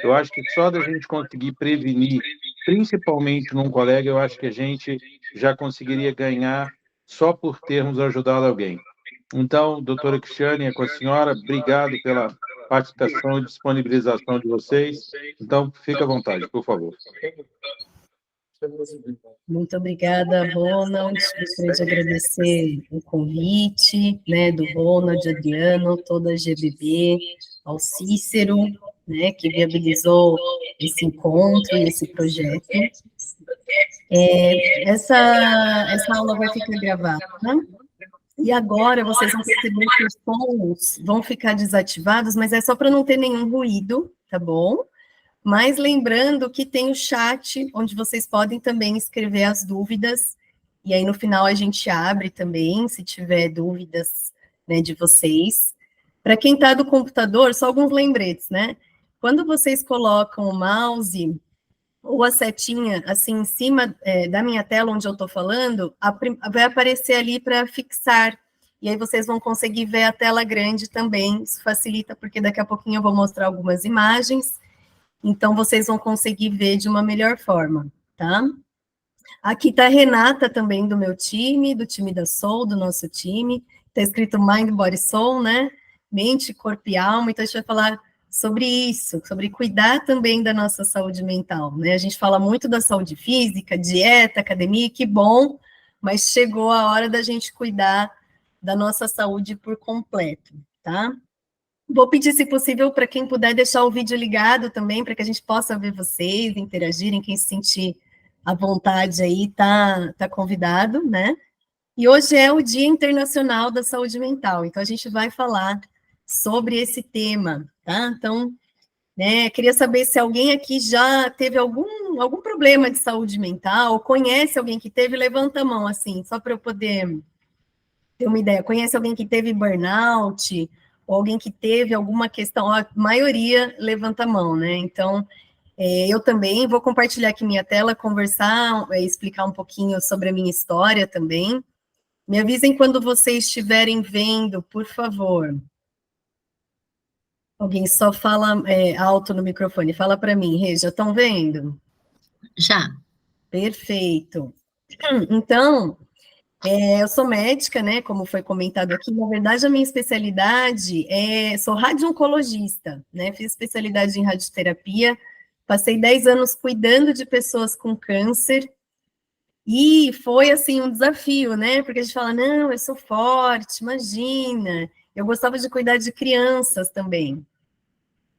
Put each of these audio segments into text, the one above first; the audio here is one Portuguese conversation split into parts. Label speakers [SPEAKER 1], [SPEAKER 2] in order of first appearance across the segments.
[SPEAKER 1] Eu acho que só da gente conseguir prevenir, principalmente num colega, eu acho que a gente já conseguiria ganhar só por termos ajudado alguém. Então, doutora Cristiane, é com a senhora, obrigado pela participação e disponibilização de vocês. Então, fique à vontade, por favor.
[SPEAKER 2] Muito obrigada, Ronald. Gostaria de agradecer o convite, né, do Ronald, Adriano, toda a GBB, ao Cícero, né, que viabilizou esse encontro e esse projeto. Essa aula vai ficar gravada, e agora vocês vão perceber que os sons vão ficar desativados, mas é só para não ter nenhum ruído, tá bom? Mas lembrando que tem o chat, onde vocês podem também escrever as dúvidas, e aí no final a gente abre também, se tiver dúvidas, né, de vocês. Para quem está do computador, só alguns lembretes, né? Quando vocês colocam o mouse ou a setinha assim em cima da minha tela onde eu estou falando, vai aparecer ali para fixar, e aí vocês vão conseguir ver a tela grande também, isso facilita, porque daqui a pouquinho eu vou mostrar algumas imagens, então vocês vão conseguir ver de uma melhor forma, tá? Aqui está a Renata também do meu time, do time da Soul, do nosso time, está escrito Mind, Body, Soul, né? Mente, corpo e alma, então a gente vai falar sobre isso, sobre cuidar também da nossa saúde mental, né? A gente fala muito da saúde física, dieta, academia, que bom, mas chegou a hora da gente cuidar da nossa saúde por completo, tá? Vou pedir, se possível, para quem puder deixar o vídeo ligado também, para que a gente possa ver vocês, interagirem, quem se sentir à vontade aí, tá convidado, né? E hoje é o Dia Internacional da Saúde Mental, então a gente vai falar sobre esse tema, tá? Então, né, queria saber se alguém aqui já teve algum problema de saúde mental, conhece alguém que teve, levanta a mão, assim, só para eu poder ter uma ideia. Conhece alguém que teve burnout, ou alguém que teve alguma questão? A maioria levanta a mão, né? Então, eu também vou compartilhar aqui minha tela, conversar, explicar um pouquinho sobre a minha história também. Me avisem quando vocês estiverem vendo, por favor. Alguém só fala alto no microfone. Fala para mim, Rê, já estão vendo?
[SPEAKER 3] Já.
[SPEAKER 2] Perfeito. Então, eu sou médica, né, como foi comentado aqui, na verdade a minha especialidade sou radio-oncologista, né, fiz especialidade em radioterapia, passei 10 anos cuidando de pessoas com câncer, e foi, assim, um desafio, né, porque a gente fala, não, eu sou forte, imagina, eu gostava de cuidar de crianças também.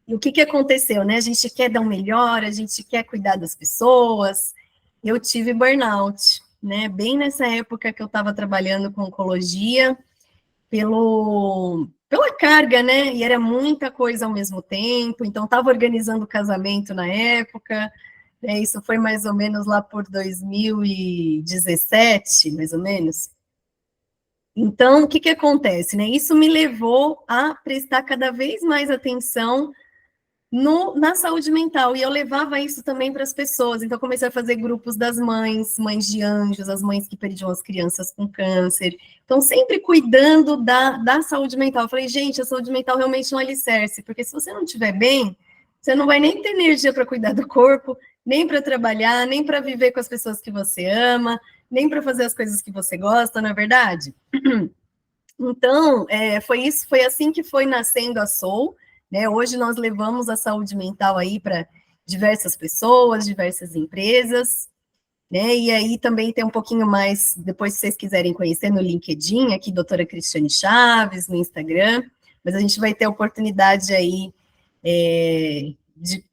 [SPEAKER 2] E o que aconteceu, né, a gente quer dar o melhor, a gente quer cuidar das pessoas, eu tive burnout, né, bem nessa época que eu estava trabalhando com oncologia, pela carga, né, e era muita coisa ao mesmo tempo, então estava organizando o casamento na época, né, isso foi mais ou menos lá por 2017, mais ou menos. Então, o que acontece, né, isso me levou a prestar cada vez mais atenção na saúde mental, e eu levava isso também para as pessoas, então comecei a fazer grupos das mães, mães de anjos, as mães que perdiam as crianças com câncer, então sempre cuidando da saúde mental. Eu falei, gente, a saúde mental realmente é um alicerce, porque se você não estiver bem, você não vai nem ter energia para cuidar do corpo, nem para trabalhar, nem para viver com as pessoas que você ama, nem para fazer as coisas que você gosta, não é verdade? Então, foi assim que foi nascendo a Soul, né? Hoje nós levamos a saúde mental aí para diversas pessoas, diversas empresas, né? E aí também tem um pouquinho mais, depois se vocês quiserem conhecer no LinkedIn, aqui, doutora Cristiane Chaves, no Instagram, mas a gente vai ter a oportunidade aí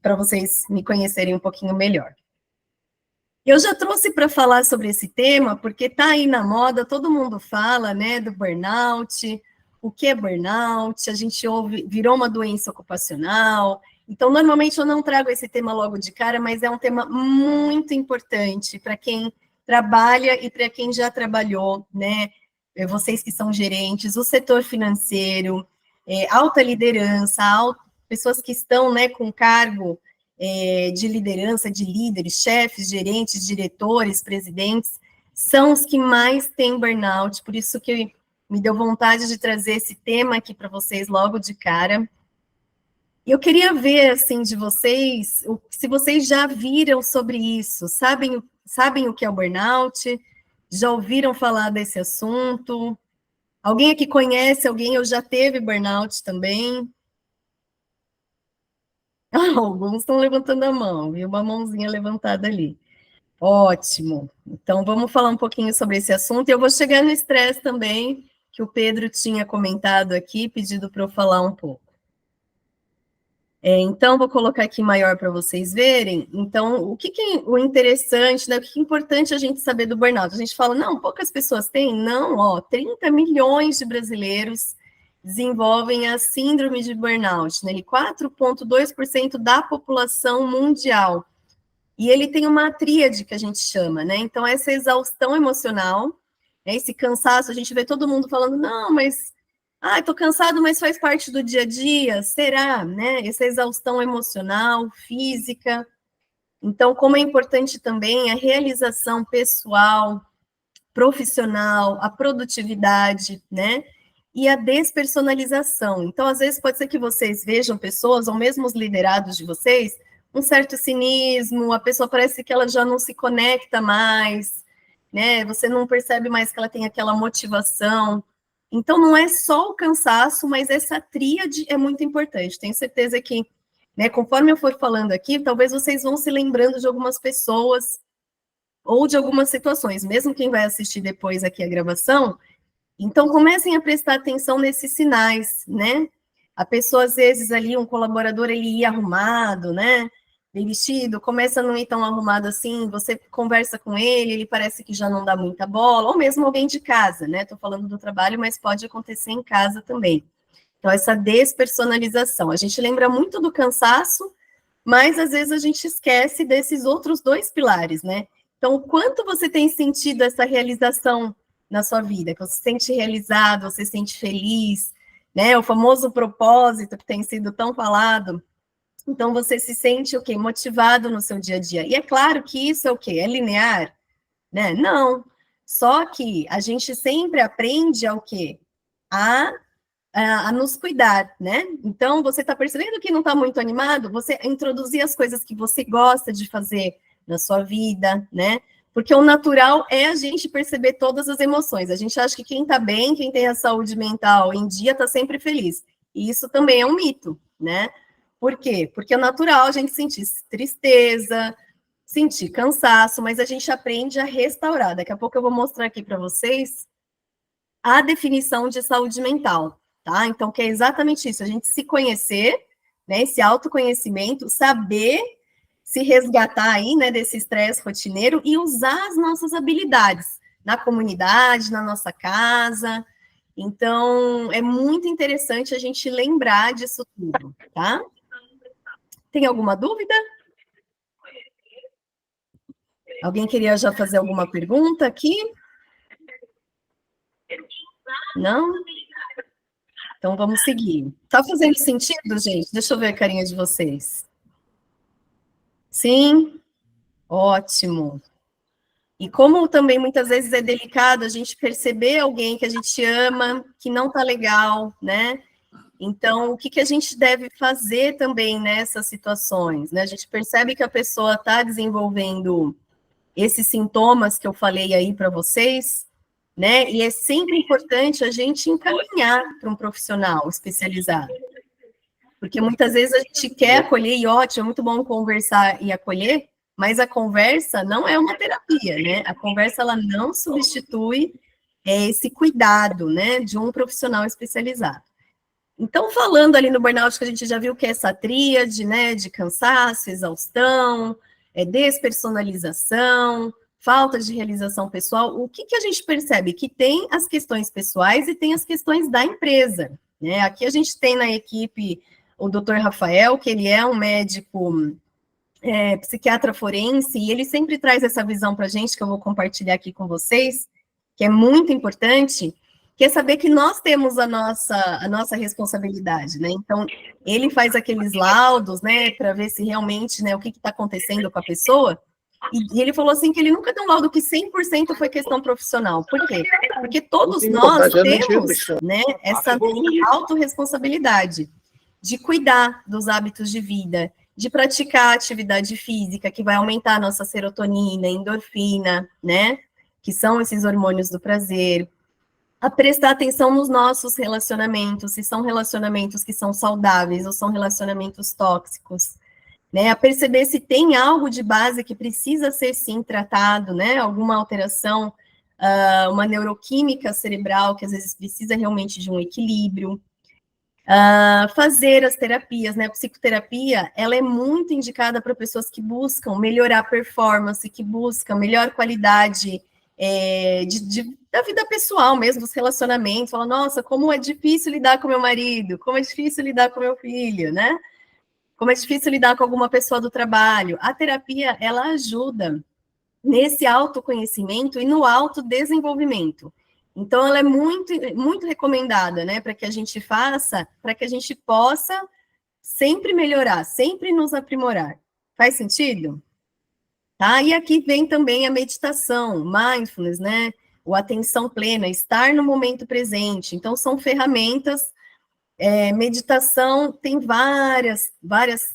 [SPEAKER 2] para vocês me conhecerem um pouquinho melhor. Eu já trouxe para falar sobre esse tema, porque está aí na moda, todo mundo fala, né, do burnout, o que é burnout, a gente ouve, virou uma doença ocupacional, então, normalmente eu não trago esse tema logo de cara, mas é um tema muito importante para quem trabalha e para quem já trabalhou, né, vocês que são gerentes, o setor financeiro, alta liderança, pessoas que estão, né, com cargo de liderança, de líderes, chefes, gerentes, diretores, presidentes, são os que mais têm burnout, por isso que me deu vontade de trazer esse tema aqui para vocês logo de cara. Eu queria ver, assim, de vocês, se vocês já viram sobre isso, sabem o que é o burnout? Já ouviram falar desse assunto? Alguém aqui conhece alguém ou já teve burnout também? Alguns estão levantando a mão, viu? Uma mãozinha levantada ali. Ótimo. Então, vamos falar um pouquinho sobre esse assunto. E eu vou chegar no estresse também, que o Pedro tinha comentado aqui, pedido para eu falar um pouco. Então, vou colocar aqui maior para vocês verem. Então, o que é o interessante, né? O que é importante a gente saber do burnout? A gente fala, não, poucas pessoas têm? Não, ó, 30 milhões de brasileiros desenvolvem a síndrome de burnout, né? 4,2% da população mundial. E ele tem uma tríade que a gente chama, né? Então, essa exaustão emocional, né? Esse cansaço, a gente vê todo mundo falando, não, mas estou cansado, mas faz parte do dia a dia, será, né? Essa exaustão emocional, física. Então, como é importante também a realização pessoal, profissional, a produtividade, né? E a despersonalização. Então, às vezes, pode ser que vocês vejam pessoas, ou mesmo os liderados de vocês, um certo cinismo, a pessoa parece que ela já não se conecta mais, né? Você não percebe mais que ela tem aquela motivação. Então, não é só o cansaço, mas essa tríade é muito importante. Tenho certeza que, né, conforme eu for falando aqui, talvez vocês vão se lembrando de algumas pessoas ou de algumas situações, mesmo quem vai assistir depois aqui a gravação. Então, comecem a prestar atenção nesses sinais, né? A pessoa, às vezes, ali, um colaborador, ele ia arrumado, né? Bem vestido, começa a não ir tão arrumado assim, você conversa com ele parece que já não dá muita bola, ou mesmo alguém de casa, né? Estou falando do trabalho, mas pode acontecer em casa também. Então, essa despersonalização. A gente lembra muito do cansaço, mas às vezes a gente esquece desses outros dois pilares, né? Então, o quanto você tem sentido essa realização na sua vida, que você se sente realizado, você se sente feliz, né? O famoso propósito que tem sido tão falado. Então, você se sente o quê? Motivado no seu dia a dia. E é claro que isso é o quê? É linear? Né? Não. Só que a gente sempre aprende ao quê? A nos cuidar, né? Então, você está percebendo que não está muito animado? Você introduzir as coisas que você gosta de fazer na sua vida, né? Porque o natural é a gente perceber todas as emoções. A gente acha que quem está bem, quem tem a saúde mental em dia, está sempre feliz. E isso também é um mito, né? Por quê? Porque é natural a gente sentir tristeza, sentir cansaço, mas a gente aprende a restaurar. Daqui a pouco eu vou mostrar aqui para vocês a definição de saúde mental, tá? Então, que é exatamente isso, a gente se conhecer, né, esse autoconhecimento, saber se resgatar aí, né, desse estresse rotineiro e usar as nossas habilidades na comunidade, na nossa casa. Então, é muito interessante a gente lembrar disso tudo, tá? Tem alguma dúvida? Alguém queria já fazer alguma pergunta aqui? Não? Então, vamos seguir. Tá fazendo sentido, gente? Deixa eu ver a carinha de vocês. Sim? Ótimo. E como também muitas vezes é delicado a gente perceber alguém que a gente ama, que não tá legal, né? Então, o que a gente deve fazer também nessas situações, né? A gente percebe que a pessoa está desenvolvendo esses sintomas que eu falei aí para vocês, né? E é sempre importante a gente encaminhar para um profissional especializado. Porque muitas vezes a gente quer acolher, e ótimo, é muito bom conversar e acolher, mas a conversa não é uma terapia, né? A conversa, ela não substitui esse cuidado, né, de um profissional especializado. Então, falando ali no burnout, que a gente já viu que é essa tríade, né, de cansaço, exaustão, despersonalização, falta de realização pessoal, o que a gente percebe? Que tem as questões pessoais e tem as questões da empresa, né? Aqui a gente tem na equipe o Dr. Rafael, que ele é um médico psiquiatra forense, e ele sempre traz essa visão para a gente, que eu vou compartilhar aqui com vocês, que é muito importante, que é saber que nós temos a nossa responsabilidade, né? Então, ele faz aqueles laudos, né, para ver se realmente, né, o que está acontecendo com a pessoa, e ele falou assim que ele nunca deu um laudo que 100% foi questão profissional. Por quê? Porque todos nós temos, né, essa autorresponsabilidade. de cuidar dos hábitos de vida, de praticar atividade física, que vai aumentar a nossa serotonina, endorfina, né? Que são esses hormônios do prazer. A prestar atenção nos nossos relacionamentos, se são relacionamentos que são saudáveis ou são relacionamentos tóxicos, né? A perceber se tem algo de base que precisa ser, sim, tratado, né? Alguma alteração, uma neuroquímica cerebral que às vezes precisa realmente de um equilíbrio. Fazer as terapias, né? A psicoterapia, ela é muito indicada para pessoas que buscam melhorar a performance, que buscam melhor qualidade da vida pessoal mesmo, dos relacionamentos. Fala, nossa, como é difícil lidar com meu marido, como é difícil lidar com meu filho, né? Como é difícil lidar com alguma pessoa do trabalho. A terapia, ela ajuda nesse autoconhecimento e no autodesenvolvimento. Então, ela é muito, muito recomendada, né, para que a gente faça, para que a gente possa sempre melhorar, sempre nos aprimorar. Faz sentido? Tá? E aqui vem também a meditação, mindfulness, né, o atenção plena, estar no momento presente. Então, são ferramentas, meditação tem várias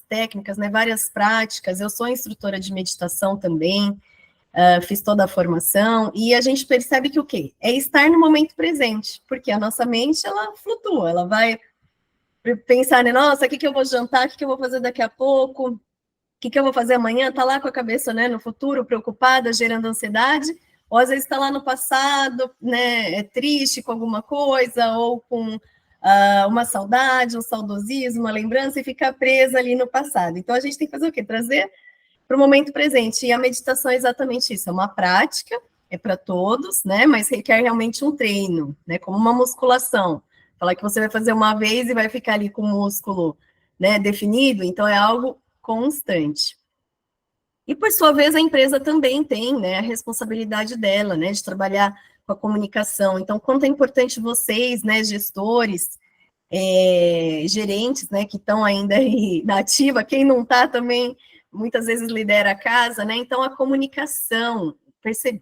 [SPEAKER 2] técnicas, né, várias práticas. Eu sou instrutora de meditação também, fiz toda a formação, e a gente percebe que o quê? É estar no momento presente, porque a nossa mente, ela flutua, ela vai pensar, né, nossa, o que eu vou jantar, o que eu vou fazer daqui a pouco, o que eu vou fazer amanhã, tá lá com a cabeça, né, no futuro, preocupada, gerando ansiedade, ou às vezes está lá no passado, né, é triste com alguma coisa, ou com uma saudade, um saudosismo, uma lembrança, e fica presa ali no passado. Então, a gente tem que fazer o quê? Trazer para o momento presente. E a meditação é exatamente isso, é uma prática, é para todos, né? Mas requer realmente um treino, né? Como uma musculação. Falar que você vai fazer uma vez e vai ficar ali com o músculo, né, definido, então é algo constante. E, por sua vez, a empresa também tem, né, a responsabilidade dela, né, de trabalhar com a comunicação. Então, quanto é importante vocês, né, gestores, gerentes, né, que estão ainda aí na ativa, quem não está também, muitas vezes lidera a casa, né, então a comunicação,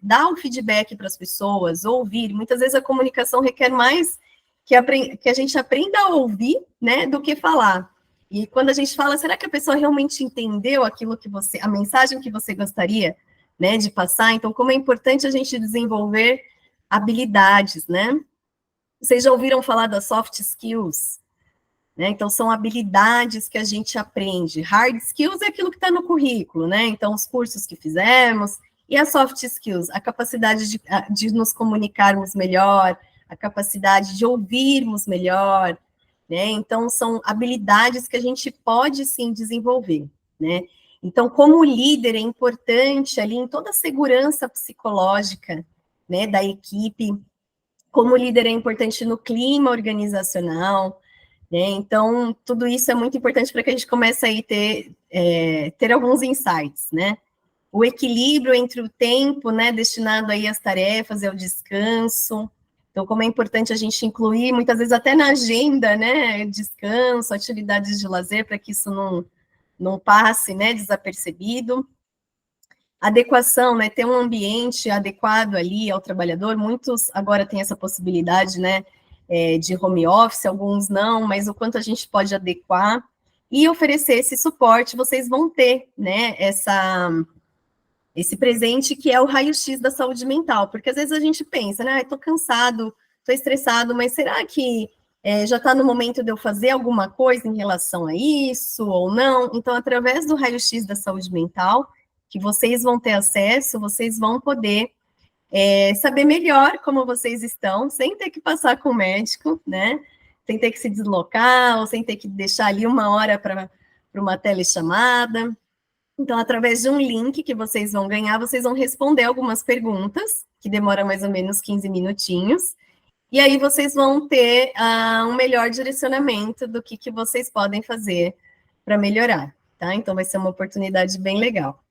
[SPEAKER 2] dar um feedback para as pessoas, ouvir, muitas vezes a comunicação requer mais que a gente aprenda a ouvir, né, do que falar. E quando a gente fala, será que a pessoa realmente entendeu aquilo que a mensagem que você gostaria, né, de passar? Então, como é importante a gente desenvolver habilidades, né? Vocês já ouviram falar das soft skills? Né? Então, são habilidades que a gente aprende. Hard skills é aquilo que está no currículo, né? Então, os cursos que fizemos. E as soft skills, a capacidade de nos comunicarmos melhor, a capacidade de ouvirmos melhor, né? Então, são habilidades que a gente pode, sim, desenvolver, né? Então, como líder, é importante ali em toda a segurança psicológica, né, da equipe. Como líder, é importante no clima organizacional, né? Então, tudo isso é muito importante para que a gente comece a ter alguns insights, né? O equilíbrio entre o tempo, né, destinado aí às tarefas e ao descanso. Então, como é importante a gente incluir, muitas vezes até na agenda, né, descanso, atividades de lazer, para que isso não passe, né, desapercebido. Adequação, né, ter um ambiente adequado ali ao trabalhador. Muitos agora têm essa possibilidade, né, de home office, alguns não, mas o quanto a gente pode adequar e oferecer esse suporte, vocês vão ter, né, esse presente que é o raio-x da saúde mental, porque às vezes a gente pensa, né, estou cansado, estou estressado, mas será que já está no momento de eu fazer alguma coisa em relação a isso ou não? Então, através do raio-x da saúde mental, que vocês vão ter acesso, vocês vão poder saber melhor como vocês estão, sem ter que passar com o médico, né? Sem ter que se deslocar, ou sem ter que deixar ali uma hora para uma telechamada. Então, através de um link que vocês vão ganhar, vocês vão responder algumas perguntas, que demoram mais ou menos 15 minutinhos, e aí vocês vão ter um melhor direcionamento do que vocês podem fazer para melhorar, tá? Então, vai ser uma oportunidade bem legal.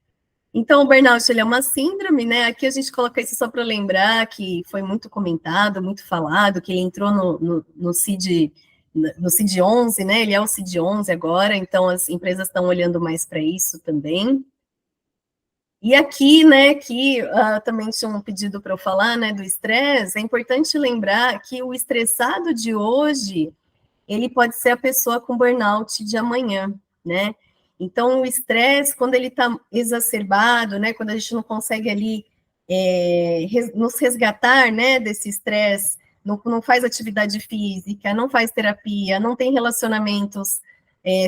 [SPEAKER 2] Então, o burnout, ele é uma síndrome, né? Aqui a gente coloca isso só para lembrar que foi muito comentado, muito falado, que ele entrou no CID-11, né? Ele é o CID-11 agora, então as empresas estão olhando mais para isso também. E aqui, né, que também tinha um pedido para eu falar, né, do estresse, é importante lembrar que o estressado de hoje, ele pode ser a pessoa com burnout de amanhã, né? Então, o estresse, quando ele está exacerbado, né, quando a gente não consegue ali nos resgatar, né, desse estresse, não faz atividade física, não faz terapia, não tem relacionamentos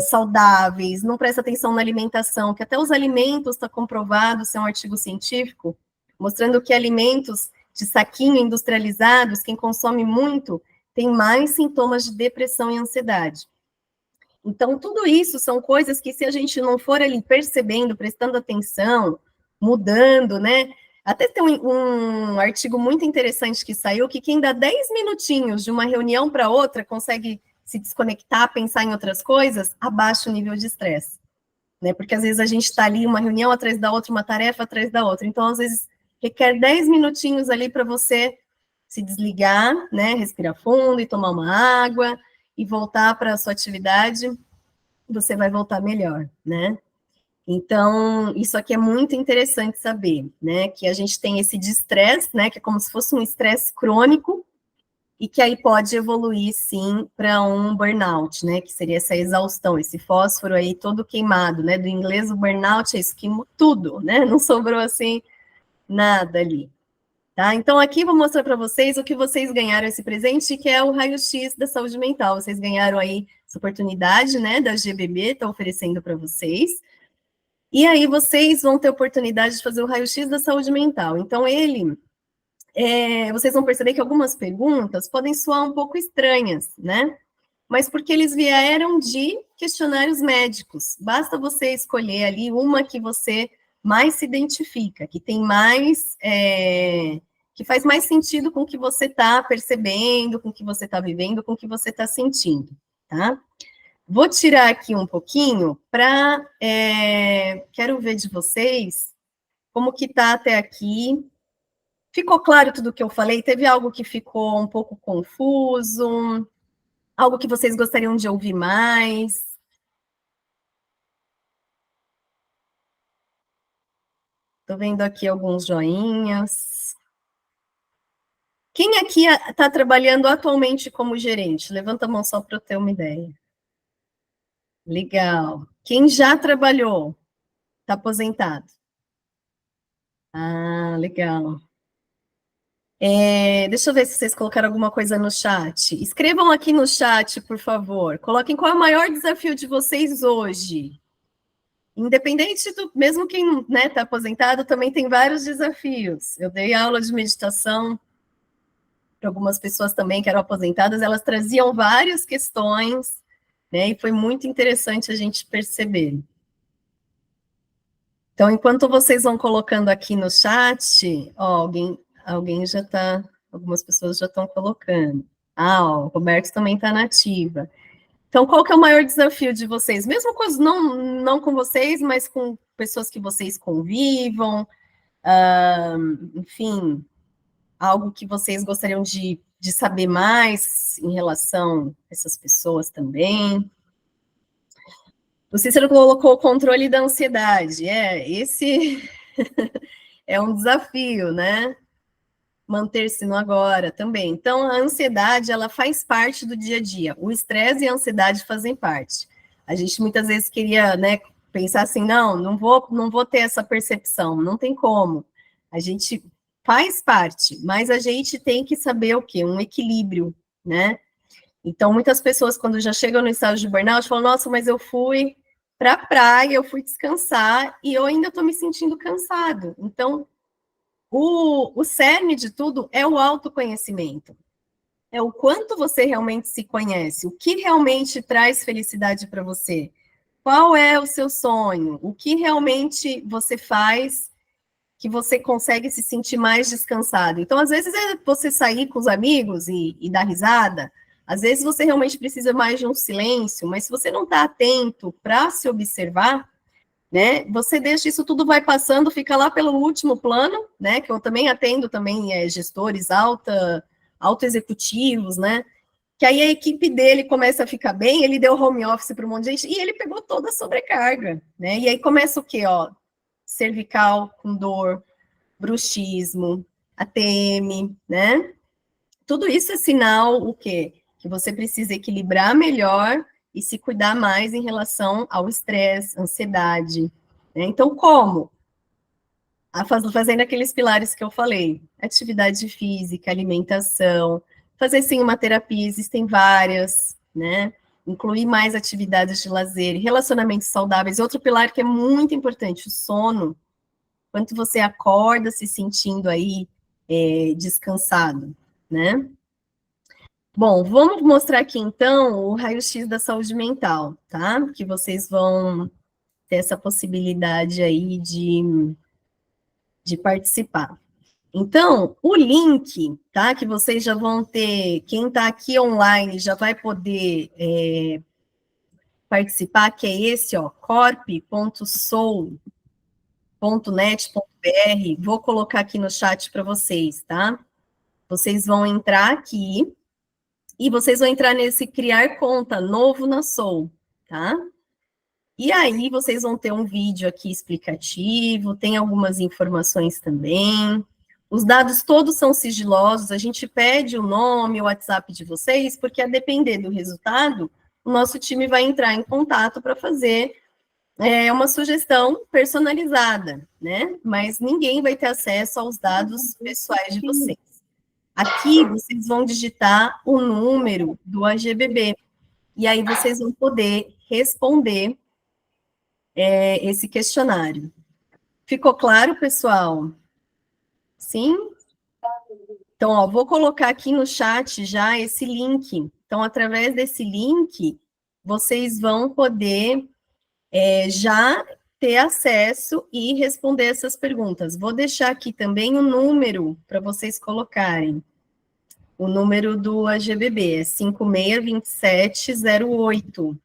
[SPEAKER 2] saudáveis, não presta atenção na alimentação, que até os alimentos está comprovado, isso é um artigo científico, mostrando que alimentos de saquinho industrializados, quem consome muito, tem mais sintomas de depressão e ansiedade. Então, tudo isso são coisas que, se a gente não for ali percebendo, prestando atenção, mudando, né? Até tem um artigo muito interessante que saiu, que quem dá 10 minutinhos de uma reunião para outra consegue se desconectar, pensar em outras coisas, abaixa o nível de estresse. Né? Porque às vezes a gente está ali, uma reunião atrás da outra, uma tarefa atrás da outra. Então, às vezes, requer 10 minutinhos ali para você se desligar, né? Respirar fundo e tomar uma água e voltar para a sua atividade, você vai voltar melhor, né? Então, isso aqui é muito interessante saber, né? Que a gente tem esse estresse, né? Que é como se fosse um estresse crônico e que aí pode evoluir, sim, para um burnout, né? Que seria essa exaustão, esse fósforo aí todo queimado, né? Do inglês, o burnout é isso, queimou tudo, né? Não sobrou, assim, nada ali. Tá? Então, aqui vou mostrar para vocês o que vocês ganharam esse presente, que é o raio-x da saúde mental. Vocês ganharam aí essa oportunidade, né, da GBB, está oferecendo para vocês. E aí vocês vão ter oportunidade de fazer o raio-x da saúde mental. Então, vocês vão perceber que algumas perguntas podem soar um pouco estranhas, né? Mas porque eles vieram de questionários médicos. Basta você escolher ali uma que você mais se identifica, que tem mais, que faz mais sentido com o que você está percebendo, com o que você está vivendo, com o que você está sentindo, tá? Vou tirar aqui um pouquinho para, quero ver de vocês como que está até aqui. Ficou claro tudo o que eu falei? Teve algo que ficou um pouco confuso? Algo que vocês gostariam de ouvir mais? Estou vendo aqui alguns joinhas. Quem aqui está trabalhando atualmente como gerente? Levanta a mão só para eu ter uma ideia. Legal. Quem já trabalhou? Está aposentado? Ah, legal. Deixa eu ver se vocês colocaram alguma coisa no chat. Escrevam aqui no chat, por favor. Coloquem qual é o maior desafio de vocês hoje. Independente do, mesmo quem está aposentado, também tem vários desafios. Eu dei aula de meditação para algumas pessoas também que eram aposentadas, elas traziam várias questões, né? E foi muito interessante a gente perceber. Então, enquanto vocês vão colocando aqui no chat, ó, alguém já está, algumas pessoas já estão colocando. Ah, ó, o Roberto também está na ativa. Então, qual que é o maior desafio de vocês? Mesmo com não com vocês, mas com pessoas que vocês convivam, enfim, algo que vocês gostariam de saber mais em relação a essas pessoas também. O Cícero colocou o controle da ansiedade. Esse é um desafio, né? Manter-se no agora também. Então, a ansiedade, ela faz parte do dia a dia. O estresse e a ansiedade fazem parte. A gente muitas vezes queria, né, pensar assim, não vou ter essa percepção, não tem como. A gente faz parte, mas a gente tem que saber o quê? Um equilíbrio, né? Então, muitas pessoas, quando já chegam no estágio de burnout, falam, nossa, mas eu fui para a praia, eu fui descansar e eu ainda estou me sentindo cansado. Então, o cerne de tudo é o autoconhecimento. É o quanto você realmente se conhece, o que realmente traz felicidade para você. Qual é o seu sonho? O que realmente você faz que você consegue se sentir mais descansado? Então, às vezes, é você sair com os amigos e dar risada. Às vezes, você realmente precisa mais de um silêncio, mas se você não está atento para se observar, né? Você deixa isso tudo vai passando, fica lá pelo último plano, né? Que eu também atendo também gestores alto executivos, né? Que aí a equipe dele começa a ficar bem, ele deu home office para um monte de gente e ele pegou toda a sobrecarga, né? E aí começa o quê, ó? Cervical com dor, bruxismo, ATM, né? Tudo isso é sinal o quê? que você precisa equilibrar melhor e se cuidar mais em relação ao estresse, ansiedade, né? Então, como? Fazendo aqueles pilares que eu falei, atividade física, alimentação, fazer sim uma terapia, existem várias, né? Incluir mais atividades de lazer, relacionamentos saudáveis. Outro pilar que é muito importante, o sono. Quanto você acorda se sentindo aí descansado, né? Bom, vamos mostrar aqui então o raio-x da saúde mental, tá? Que vocês vão ter essa possibilidade aí de participar. Então, o link, tá? Que vocês já vão ter, quem está aqui online já vai poder participar, que é esse, ó, corp.soul.net.br. Vou colocar aqui no chat para vocês, tá? Vocês vão entrar aqui e vocês vão entrar nesse criar conta novo na Soul, tá? E aí vocês vão ter um vídeo aqui explicativo, tem algumas informações também. Os dados todos são sigilosos, a gente pede o nome, o WhatsApp de vocês, porque a depender do resultado, o nosso time vai entrar em contato para fazer uma sugestão personalizada, né? Mas ninguém vai ter acesso aos dados pessoais de vocês. Aqui vocês vão digitar o número do AGBB, e aí vocês vão poder responder esse questionário. Ficou claro, pessoal? Sim? Então, ó, vou colocar aqui no chat já esse link. Então, através desse link, vocês vão poder já ter acesso e responder essas perguntas. Vou deixar aqui também o número para vocês colocarem. O número do AGBB é 562708.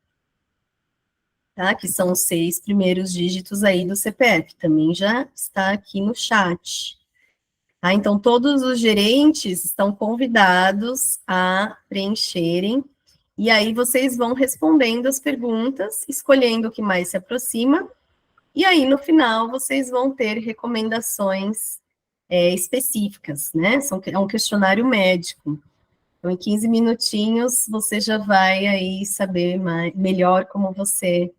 [SPEAKER 2] Tá? Que são os 6 primeiros dígitos aí do CPF, também já está aqui no chat. Tá? Então, todos os gerentes estão convidados a preencherem, e aí vocês vão respondendo as perguntas, escolhendo o que mais se aproxima, e aí, no final, vocês vão ter recomendações específicas, né? É um questionário médico. Então, em 15 minutinhos, você já vai aí saber melhor como você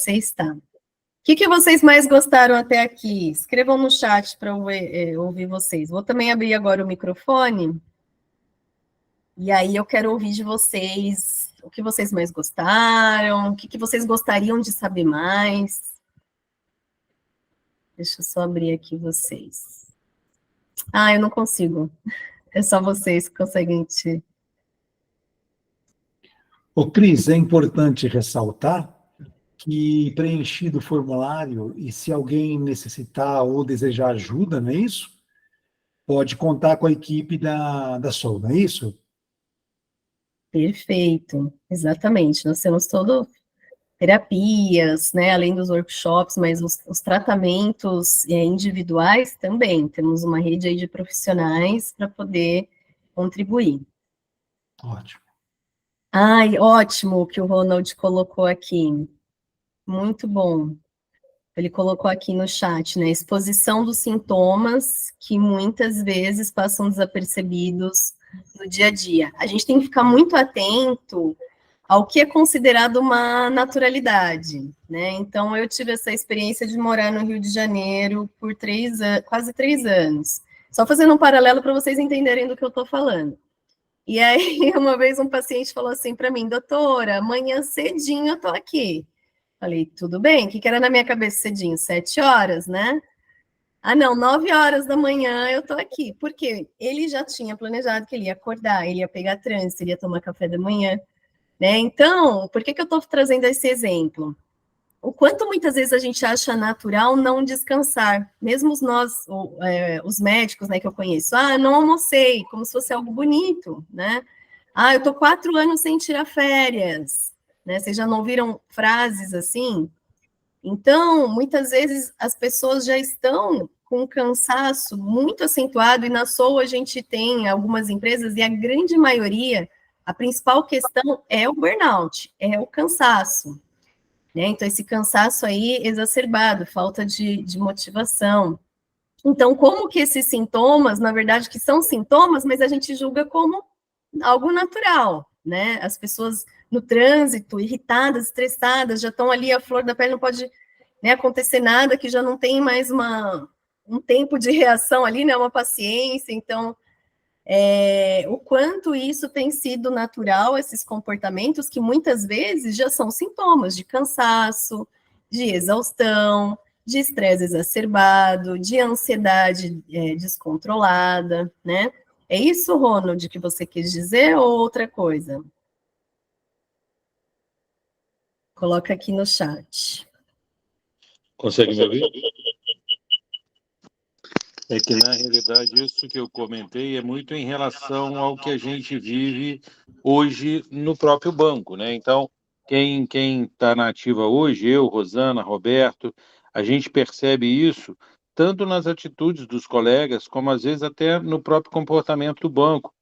[SPEAKER 2] está. O que vocês mais gostaram até aqui? Escrevam no chat para eu ouvir vocês. Vou também abrir agora o microfone. E aí eu quero ouvir de vocês o que vocês mais gostaram, o que vocês gostariam de saber mais. Deixa eu só abrir aqui vocês. Ah, eu não consigo. É só vocês que conseguem te...
[SPEAKER 3] Ô, Cris, é importante ressaltar que preenchido o formulário, e se alguém necessitar ou desejar ajuda, não é isso? Pode contar com a equipe da Soul, não é isso?
[SPEAKER 2] Perfeito, exatamente. Nós temos terapias, né, além dos workshops, mas os tratamentos individuais também. Temos uma rede aí de profissionais para poder contribuir.
[SPEAKER 3] Ótimo.
[SPEAKER 2] Ai, ótimo que o Ronald colocou aqui. Muito bom. Ele colocou aqui no chat, né? Exposição dos sintomas que muitas vezes passam desapercebidos no dia a dia. A gente tem que ficar muito atento ao que é considerado uma naturalidade, né? Então, eu tive essa experiência de morar no Rio de Janeiro por quase 3 anos. Só fazendo um paralelo para vocês entenderem do que eu estou falando. E aí, uma vez um paciente falou assim para mim, doutora, amanhã cedinho eu estou aqui. Falei, tudo bem, o que era na minha cabeça cedinho? 7 horas, né? Ah, não, 9 horas da manhã eu estou aqui. Por quê? Ele já tinha planejado que ele ia acordar, ele ia pegar trânsito, ele ia tomar café da manhã, né? Então, por que eu estou trazendo esse exemplo? O quanto muitas vezes a gente acha natural não descansar, mesmo os médicos, né, que eu conheço, não almocei, como se fosse algo bonito, né? Eu estou 4 anos sem tirar férias, né? Vocês já não viram frases assim? Então, muitas vezes as pessoas já estão com um cansaço muito acentuado, e na Soul a gente tem algumas empresas, e a grande maioria, a principal questão é o burnout, é o cansaço. Né? Então, esse cansaço aí exacerbado, falta de motivação. Então, como que esses sintomas, na verdade, que são sintomas, mas a gente julga como algo natural, né? As pessoas no trânsito, irritadas, estressadas, já estão ali, a flor da pele, não pode, né, acontecer nada, que já não tem mais um tempo de reação ali, né? Uma paciência. Então, o quanto isso tem sido natural, esses comportamentos que muitas vezes já são sintomas de cansaço, de exaustão, de estresse exacerbado, de ansiedade descontrolada, né? É isso, Ronald, que você quis dizer ou outra coisa? Coloca aqui no chat.
[SPEAKER 1] Consegue me ouvir? É que, na realidade, isso que eu comentei é muito em relação ao que a gente vive hoje no próprio banco, né? Então, quem está na ativa hoje, eu, Rosana, Roberto, a gente percebe isso tanto nas atitudes dos colegas, como às vezes até no próprio comportamento do banco.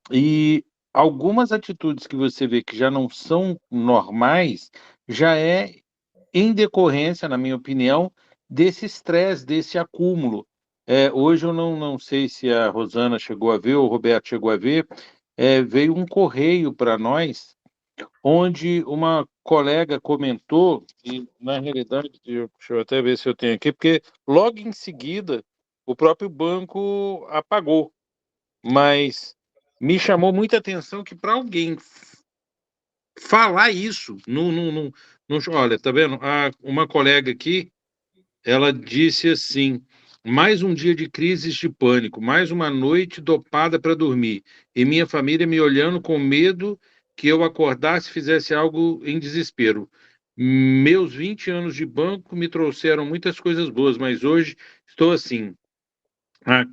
[SPEAKER 1] E algumas atitudes que você vê que já não são normais, já é em decorrência, na minha opinião, desse estresse, desse acúmulo. Hoje eu não sei se a Rosana chegou a ver, ou o Roberto chegou a ver, veio um correio para nós, onde uma colega comentou, e na realidade, deixa eu até ver se eu tenho aqui, porque logo em seguida o próprio banco apagou, mas me chamou muita atenção que para alguém falar isso, olha, tá vendo? Uma colega aqui, ela disse assim: mais um dia de crises de pânico, mais uma noite dopada para dormir, e minha família me olhando com medo que eu acordasse e fizesse algo em desespero. Meus 20 anos de banco me trouxeram muitas coisas boas, mas hoje estou assim. A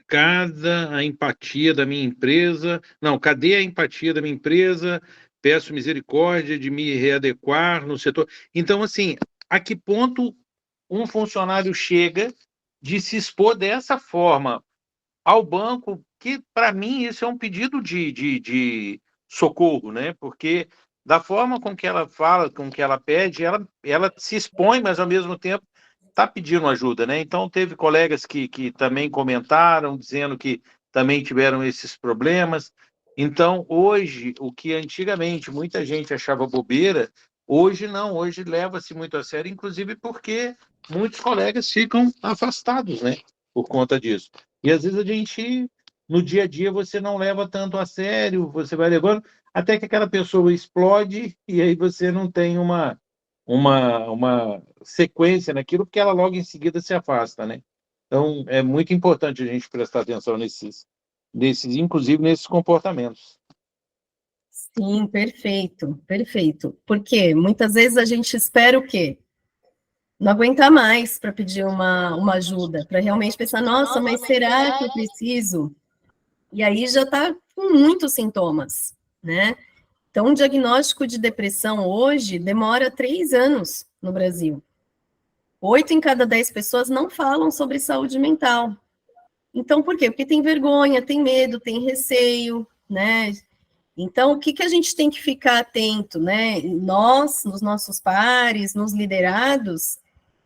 [SPEAKER 1] cada a empatia da minha empresa. Não, cadê a empatia da minha empresa? Peço misericórdia de me readequar no setor. Então, assim, a que ponto um funcionário chega de se expor dessa forma ao banco, que para mim isso é um pedido de socorro, né? Porque da forma com que ela fala, com que ela pede, ela se expõe, mas ao mesmo tempo está pedindo ajuda, né? Então teve colegas que também comentaram, dizendo que também tiveram esses problemas. Então, hoje, o que antigamente muita gente achava bobeira, hoje não, hoje leva-se muito a sério, inclusive porque muitos colegas ficam afastados, né? Por conta disso. E às vezes a gente, no dia a dia, você não leva tanto a sério, você vai levando, até que aquela pessoa explode e aí você não tem uma sequência naquilo, porque ela logo em seguida se afasta, né? Então, é muito importante a gente prestar atenção inclusive nesses comportamentos.
[SPEAKER 2] Sim, perfeito, perfeito. Porque muitas vezes a gente espera o quê? Não aguentar mais para pedir uma ajuda, para realmente pensar, nossa, mas será que eu preciso? E aí já está com muitos sintomas, né? Então, um diagnóstico de depressão hoje demora 3 anos no Brasil. 8 em cada 10 pessoas não falam sobre saúde mental. Então, por quê? Porque tem vergonha, tem medo, tem receio, né? Então, o que a gente tem que ficar atento, né? Nós, nos nossos pares, nos liderados,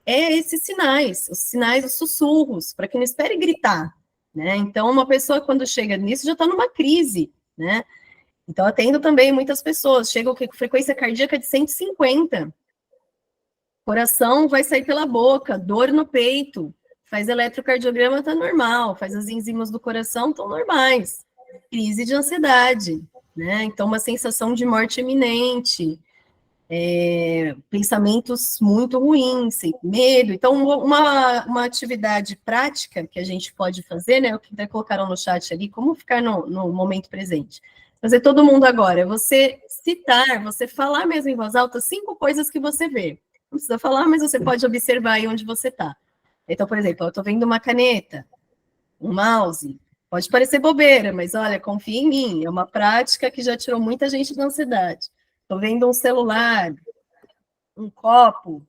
[SPEAKER 2] esses sinais, os sussurros, para que não espere gritar, né? Então, uma pessoa, quando chega nisso, já está numa crise, né? Então, atendo também muitas pessoas, chegam com frequência cardíaca de 150, coração vai sair pela boca, dor no peito, faz eletrocardiograma, tá normal, faz as enzimas do coração, estão normais, crise de ansiedade, né? Então, uma sensação de morte iminente, pensamentos muito ruins, medo. Então, uma atividade prática que a gente pode fazer, né? O que até colocaram no chat ali, como ficar no momento presente. Fazer todo mundo agora, você citar, você falar mesmo em voz alta 5 coisas que você vê. Não precisa falar, mas você pode observar aí onde você está. Então, por exemplo, eu estou vendo uma caneta, um mouse. Pode parecer bobeira, mas olha, confia em mim. É uma prática que já tirou muita gente da ansiedade. Estou vendo um celular, um copo,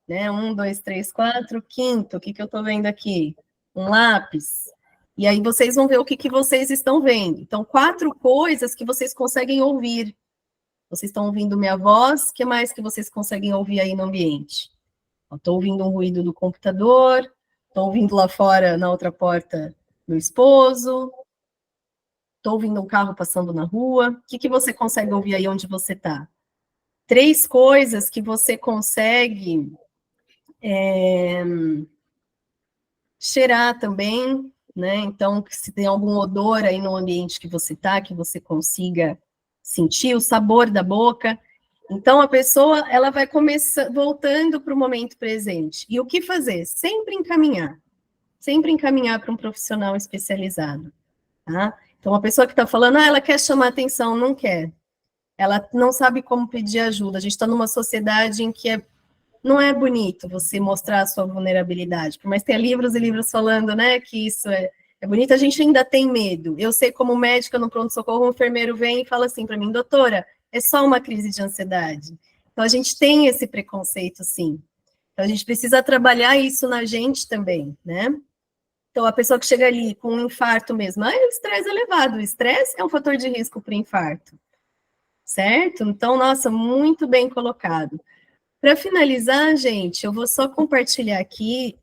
[SPEAKER 2] né? 1, 2, 3, 4, quinto. O que eu estou vendo aqui? Um lápis. E aí vocês vão ver o que vocês estão vendo. Então, 4 coisas que vocês conseguem ouvir. Vocês estão ouvindo minha voz, o que mais que vocês conseguem ouvir aí no ambiente? Estou ouvindo um ruído do computador, estou ouvindo lá fora, na outra porta, meu esposo. Estou ouvindo um carro passando na rua. O que você consegue ouvir aí onde você está? 3 coisas que você consegue cheirar também, né? Então, se tem algum odor aí no ambiente que você está, que você consiga sentir o sabor da boca. Então, a pessoa, ela vai começar, voltando para o momento presente. E o que fazer? Sempre encaminhar para um profissional especializado, tá? Então, a pessoa que está falando, ela quer chamar atenção, não quer. Ela não sabe como pedir ajuda. A gente está numa sociedade em que não é bonito você mostrar a sua vulnerabilidade. Por mais que tenha livros e livros falando, né, que isso é bonito, a gente ainda tem medo. Eu sei, como médica no pronto-socorro, um enfermeiro vem e fala assim para mim, doutora, é só uma crise de ansiedade. Então, a gente tem esse preconceito, sim. Então, a gente precisa trabalhar isso na gente também, né? Então, a pessoa que chega ali com um infarto mesmo, o estresse elevado, o estresse é um fator de risco para o infarto, certo? Então, nossa, muito bem colocado. Para finalizar, gente, eu vou só compartilhar aqui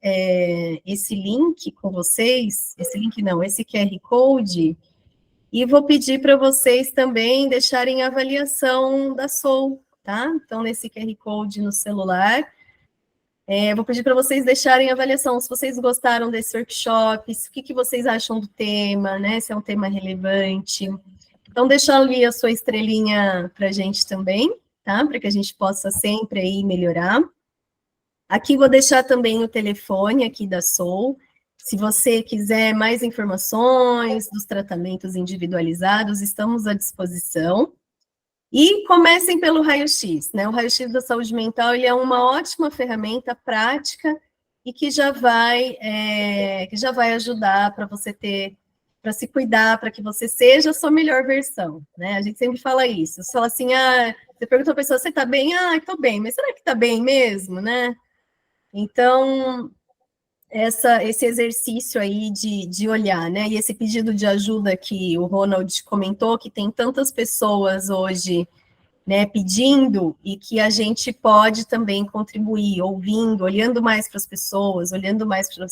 [SPEAKER 2] esse link com vocês, esse QR Code, e vou pedir para vocês também deixarem a avaliação da Soul, tá? Então, nesse QR Code no celular, vou pedir para vocês deixarem a avaliação, se vocês gostaram desse workshop, o que vocês acham do tema, né? Se é um tema relevante. Então, deixa ali a sua estrelinha para a gente também, tá? Para que a gente possa sempre aí melhorar. Aqui vou deixar também o telefone aqui da Soul. Se você quiser mais informações dos tratamentos individualizados, estamos à disposição. E comecem pelo raio-x, né? O raio-x da saúde mental, ele é uma ótima ferramenta prática e que já vai ajudar para você para se cuidar, para que você seja a sua melhor versão, né? A gente sempre fala isso. Você fala assim, você pergunta a pessoa, você está bem? Estou bem, mas será que está bem mesmo, né? Então, esse exercício aí de olhar, né? E esse pedido de ajuda que o Ronald comentou, que tem tantas pessoas hoje, né, pedindo, e que a gente pode também contribuir, ouvindo, olhando mais para as pessoas, olhando mais para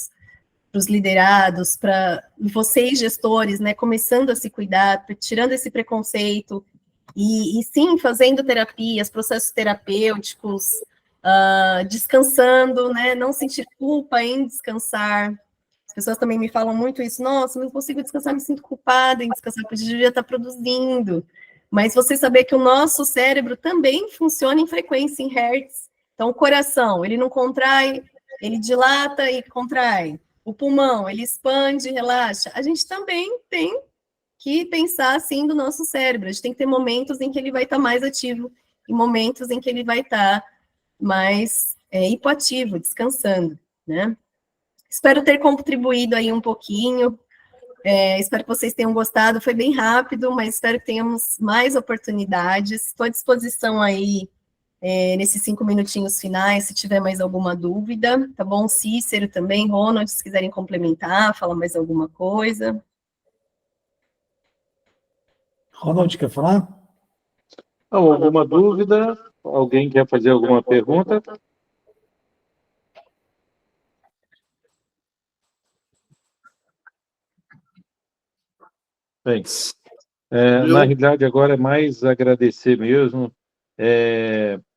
[SPEAKER 2] os liderados, para vocês gestores, né, começando a se cuidar, tirando esse preconceito, e sim, fazendo terapias, processos terapêuticos, descansando, né, não sentir culpa em descansar. As pessoas também me falam muito isso, nossa, não consigo descansar, me sinto culpada em descansar, porque eu devia estar produzindo. Mas você saber que o nosso cérebro também funciona em frequência, em hertz. Então, o coração, ele não contrai, ele dilata e contrai. O pulmão, ele expande e relaxa. A gente também tem que pensar assim do nosso cérebro. A gente tem que ter momentos em que ele vai estar mais ativo e momentos em que ele vai estar mais hipoativo, descansando, né? Espero ter contribuído aí um pouquinho. Espero que vocês tenham gostado. Foi bem rápido, mas espero que tenhamos mais oportunidades. Estou à disposição aí nesses 5 minutinhos finais, se tiver mais alguma dúvida, tá bom? Cícero também, Ronald, se quiserem complementar, falar mais alguma coisa.
[SPEAKER 3] Ronald, quer falar?
[SPEAKER 1] Alguma dúvida? Alguém quer fazer alguma pergunta? Bem, na realidade, agora é mais agradecer mesmo,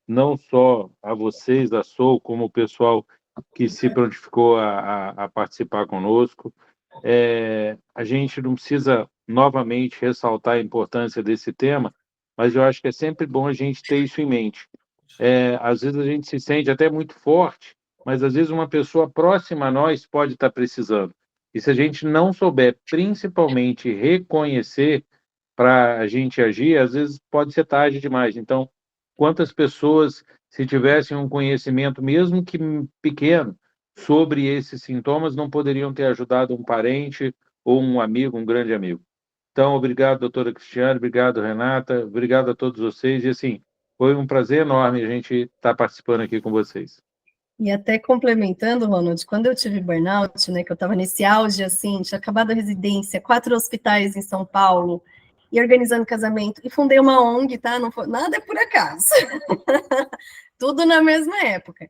[SPEAKER 1] não só a vocês da Soul, como o pessoal que se prontificou a participar conosco. A gente não precisa novamente ressaltar a importância desse tema, mas eu acho que é sempre bom a gente ter isso em mente. Às vezes a gente se sente até muito forte, mas às vezes uma pessoa próxima a nós pode estar precisando. E se a gente não souber, principalmente, reconhecer para a gente agir, às vezes pode ser tarde demais. Então, quantas pessoas, se tivessem um conhecimento, mesmo que pequeno, sobre esses sintomas, não poderiam ter ajudado um parente ou um amigo, um grande amigo. Então, obrigado, doutora Cristiane, obrigado, Renata, obrigado a todos vocês. E, assim, foi um prazer enorme a gente estar participando aqui com vocês.
[SPEAKER 2] E até complementando, Ronald, quando eu tive burnout, né, que eu estava nesse auge, assim, tinha acabado a residência, 4 hospitais em São Paulo, e organizando casamento, e fundei uma ONG, tá? Não foi, nada é por acaso. Tudo na mesma época.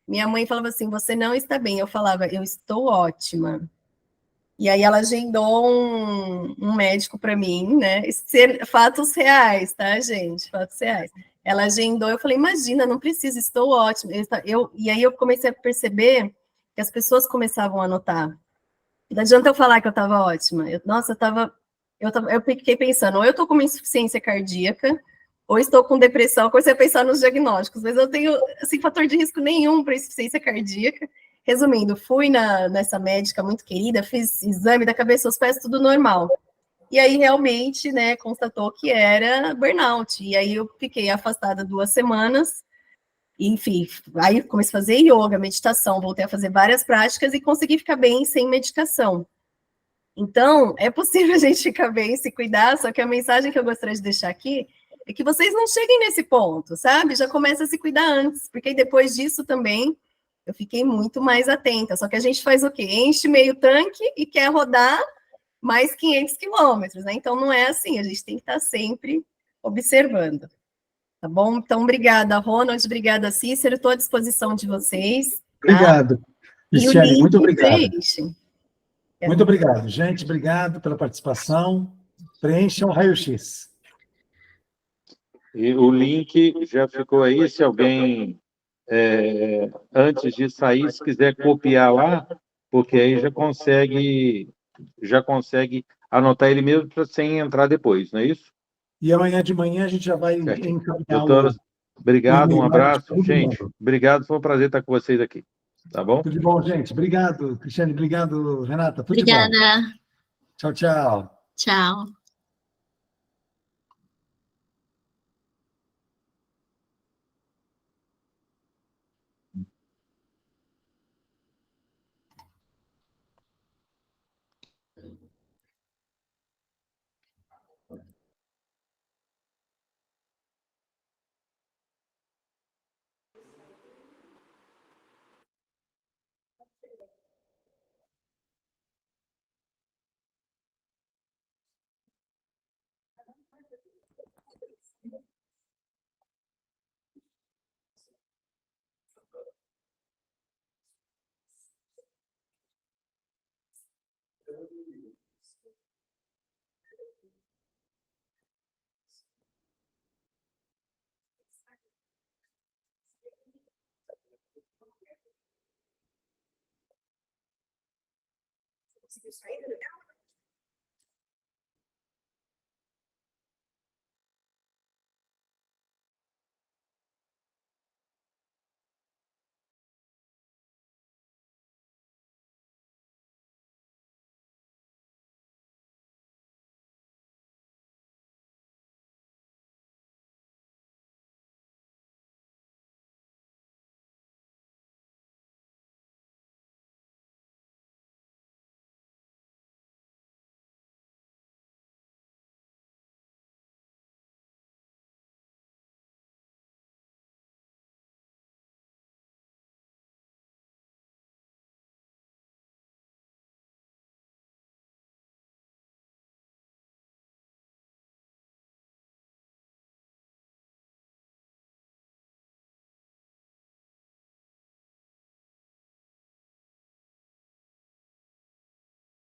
[SPEAKER 2] Minha mãe falava assim, você não está bem. Eu falava, eu estou ótima. E aí ela agendou um médico para mim, né? Fatos reais, tá, gente? Fatos reais. Ela agendou, eu falei, imagina, não precisa, estou ótima. E aí eu comecei a perceber que as pessoas começavam a notar. Não adianta eu falar que eu estava ótima. Eu fiquei pensando, ou eu estou com uma insuficiência cardíaca, ou estou com depressão, comecei a pensar nos diagnósticos, mas eu tenho, assim, fator de risco nenhum para insuficiência cardíaca. Resumindo, fui nessa médica muito querida, fiz exame da cabeça aos pés, tudo normal. E aí, realmente, né, constatou que era burnout. E aí eu fiquei afastada 2 semanas, enfim, aí comecei a fazer yoga, meditação, voltei a fazer várias práticas e consegui ficar bem sem medicação. Então, é possível a gente ficar bem, se cuidar, só que a mensagem que eu gostaria de deixar aqui é que vocês não cheguem nesse ponto, sabe? Já começa a se cuidar antes, porque depois disso também eu fiquei muito mais atenta. Só que a gente faz o quê? Enche meio tanque e quer rodar mais 500 quilômetros, né? Então, não é assim, a gente tem que estar sempre observando. Tá bom? Então, obrigada, Ronald, obrigada, Cícero, estou à disposição de vocês, tá?
[SPEAKER 3] Obrigado,
[SPEAKER 2] E o
[SPEAKER 3] Cristiane, muito
[SPEAKER 2] link,
[SPEAKER 3] obrigado.
[SPEAKER 2] preenche.
[SPEAKER 3] Muito obrigado, gente. Obrigado pela participação. Preencham o raio-x.
[SPEAKER 1] E o link já ficou aí, se alguém, antes de sair, se quiser copiar lá, porque aí já consegue anotar ele mesmo sem entrar depois, não é isso?
[SPEAKER 3] E amanhã de manhã a gente já vai
[SPEAKER 1] Certinho.
[SPEAKER 3] encaminhar
[SPEAKER 1] Doutora,
[SPEAKER 3] o
[SPEAKER 1] obrigado, um
[SPEAKER 3] e-mail lá de
[SPEAKER 1] abraço.
[SPEAKER 3] todo
[SPEAKER 1] Gente,
[SPEAKER 3] mundo.
[SPEAKER 1] obrigado, foi um prazer estar com vocês aqui. Tá bom?
[SPEAKER 3] Tudo de bom, gente. Obrigado, Cristiane. Obrigado, Renata. Tudo de bom.
[SPEAKER 4] Obrigada.
[SPEAKER 3] Tchau, tchau.
[SPEAKER 4] Tchau.
[SPEAKER 2] Conseguiu sair, legal?